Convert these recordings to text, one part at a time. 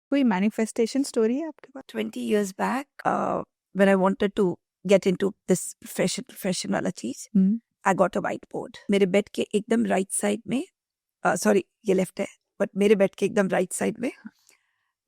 कोई manifestation story है आपके पास? 20 years back, when I wanted to get into this profession वाला चीज, I got a whiteboard. मेरे बेड के एकदम राइट साइड में, सॉरी ये लेफ्ट है, बट मेरे बेड के एकदम राइट साइड में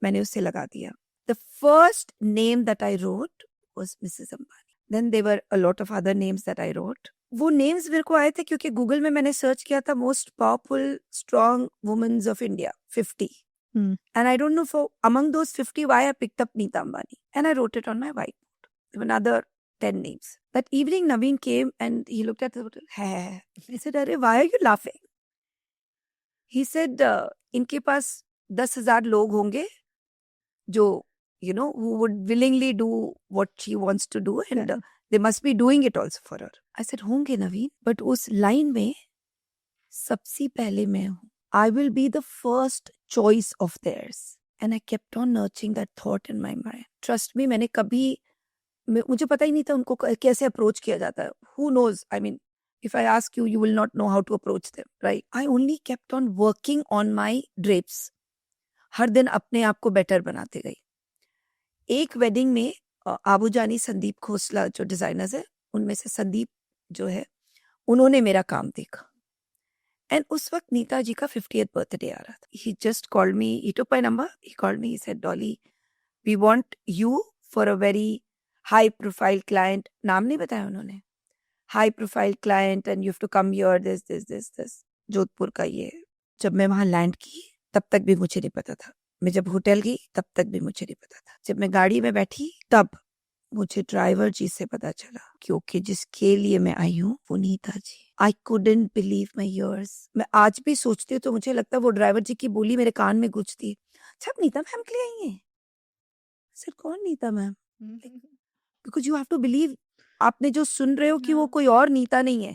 मैंने उसे लगा दिया. The first name that I wrote was Mrs. Ambani. Then there were a lot of other names that I wrote. वो names मेरे को आए थे क्योंकि गूगल में मैंने सर्च किया था most powerful strong women of India 50. And I don't know for among those 50 why I picked up Neeta Ambani and I wrote it on my whiteboard. There were another 10 names. That evening Naveen came and he looked at the photo. Hey. I said, "Arey, why are you laughing?" He said, इनके पास 10,000 लोग होंगे जो who would willingly do what she wants to do and they must be doing it also for her. I said, होंगे नवीन, but उस line में सबसे पहले मैं हूँ. I will be the first choice of theirs. And I kept on nurturing that thought in my mind. Trust me, मैंने कभी मुझे पता ही नहीं था उनको कैसे अप्रोच किया जाता है. Who knows? I mean, if I ask you, you will not know how to approach them, right? I only kept on working on my drapes. हर दिन अपने आप को बेटर बनाते गई. एक वेडिंग में आबू जानी संदीप खोसला जो डिजाइनर्स है उनमें से संदीप जो है उन्होंने मेरा काम देखा एंड उस वक्त नीता जी का 50th बर्थडे आ रहा था. He just called me, he took my number, he called me, he said, "Dolly, we want you for a very high profile client." नाम नहीं बताया उन्होंने. High profile client and you have to come here, this Jodhpur का ये. जब मैं वहां land की तब तक भी मुझे नहीं पता था. मैं जब होटल गई तब तक भी मुझे नहीं पता था. जब मैं गाड़ी में बैठी तब मुझे ड्राइवर जी से पता चला क्योंकि जिसके लिए मैं आई हूँ वो Nita ji. I couldn't believe my ears. मैं आज भी सोचती हूँ तो मुझे लगता है वो ड्राइवर जी की बोली मेरे कान में गूंजती. अच्छा, आप नीता मैम के लिए आई हैं? सर, कौन Nita ma'am? Because you have to believe, आपने जो सुन रहे हो कि वो कोई और नीता नहीं है.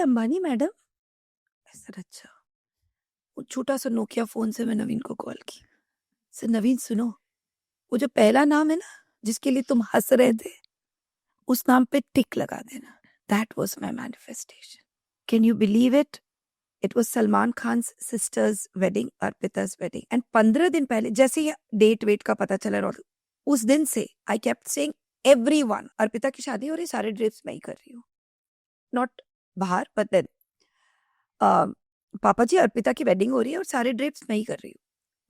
अंबानी मैडम. सर, अच्छा. वो छोटा सा नोकिया फोन से मैं नवीन को कॉल की. सर, नवीन सुनो, वो जो पहला नाम है ना जिसके लिए तुम हंस रहे थे उस नाम पे टिक लगा देना. That was my manifestation. Can you believe it? It was Salman Khan sisters wedding, अर्पिता's वेडिंग. एंड 15 दिन पहले जैसे ही डेट वेट का पता चला उस दिन से I kept saying everyone, Arpita की शादी हो रही, सारे ड्रेप्स मैं ही कर रही हूँ. नॉट बाहर, बट देन पापा जी अर्पिता की वेडिंग हो रही है और सारे ड्रेप्स मैं ही कर रही हूँ.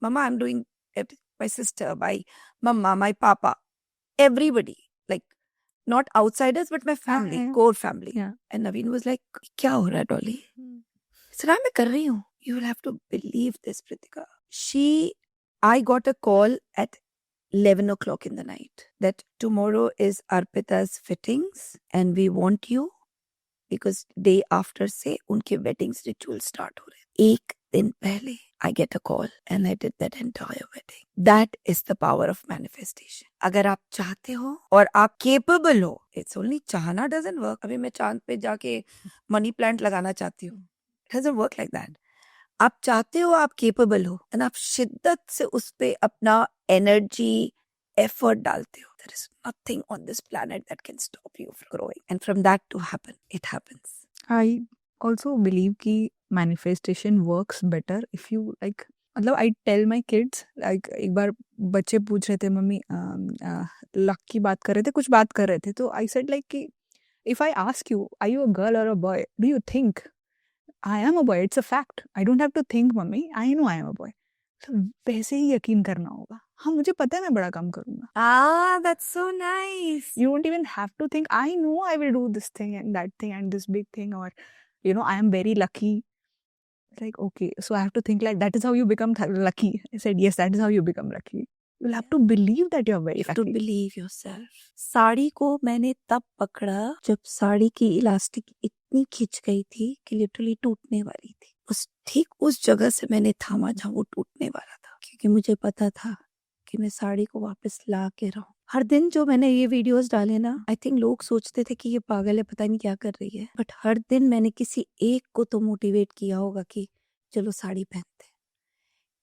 Mamma, I am doing, my sister, my mamma, my papa, everybody, like not outsiders but my family, core family. And Naveen was like, क्या हो रहा है डॉली? सर, मैं कर रही हूँ. You will have to believe this Pritika. I got a call at 11 o'clock in the night that tomorrow is Arpita's fittings and we want you because day after से उनके weddings ritual start हो रहे. एक दिन पहले I get a call and I did that entire wedding. That is the power of manifestation. अगर आप चाहते हो और आप capable हो, it's only चाहना doesn't work. अभी मैं चांद पे जाके मनी प्लांट लगाना चाहती हूँ. It doesn't work like that. आप चाहते हो, आप capable हो and आप शिद्दत से उस पे अपना energy, effort डालते हो. There is nothing on this planet that can stop you from growing. And from that to happen, it happens. I also believe कि manifestation works better if you like. मतलब I tell my kids, like एक बार बच्चे पूछ रहे थे, mummy luck की बात कर रहे थे, कुछ बात कर रहे थे, तो I said like कि if I ask you, are you a girl or a boy? Do you think I am a boy? It's a fact. I don't have to think, mummy. I know I am a boy. तो वैसे ही यकीन करना होगा. हाँ, मुझे पता है मैं बड़ा काम करूँगा. Ah, that's so nice. You don't even have to think, I know I will do this thing and that thing and this big thing, or I am very lucky. It's like, okay, so I have to think like that is how you become lucky. I said, yes, that is how you become lucky. You'll have to believe that you're very You have lucky. to believe yourself. Sari को मैंने तब पकड़ा जब साड़ी की elastic इतनी खिंच गई थी कि लिटरली टूटने वाली थी. ठीक उस जगह से मैंने थामा जहाँ वो टूटने वाला था, क्योंकि मुझे पता था कि मैं साड़ी को वापस ला के रहूं. हर दिन जो मैंने ये वीडियोस डाले ना, आई थिंक लोग सोचते थे कि ये पागल है, पता नहीं क्या कर रही है, बट हर दिन मैंने किसी एक को तो मोटिवेट किया होगा कि चलो साड़ी पहनते.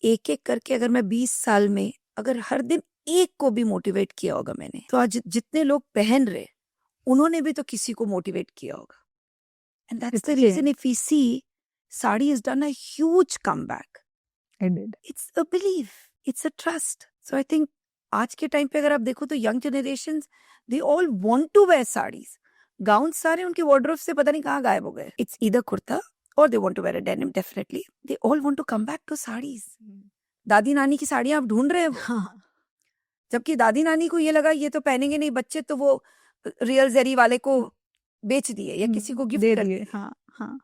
एक एक करके अगर मैं 20 साल में अगर हर दिन एक को भी मोटिवेट किया होगा मैंने, तो आज जितने लोग पहन रहे उन्होंने भी तो किसी को मोटिवेट किया होगा. And that's the reason if we see sari has done a huge comeback. It did. It's a belief. It's a trust. So I think आज के टाइम पे अगर आप देखो तो young generation they all want to wear saris. Gown सारे उनके wardrobe से पता नहीं कहाँ गायब हो गए. इट्स ईदर कुर्ता और they want to wear a denim. Definitely they all want to come back to saris. दादी नानी की साड़ियां आप ढूंढ रहे हैं वो. हाँ जबकि दादी नानी को ये लगा ये तो पहनेंगे नहीं बच्चे, तो वो रियल जरी वाले को बेच दिए या किसी को गिफ्ट दे कर दिए. दिए. हाँ हाँ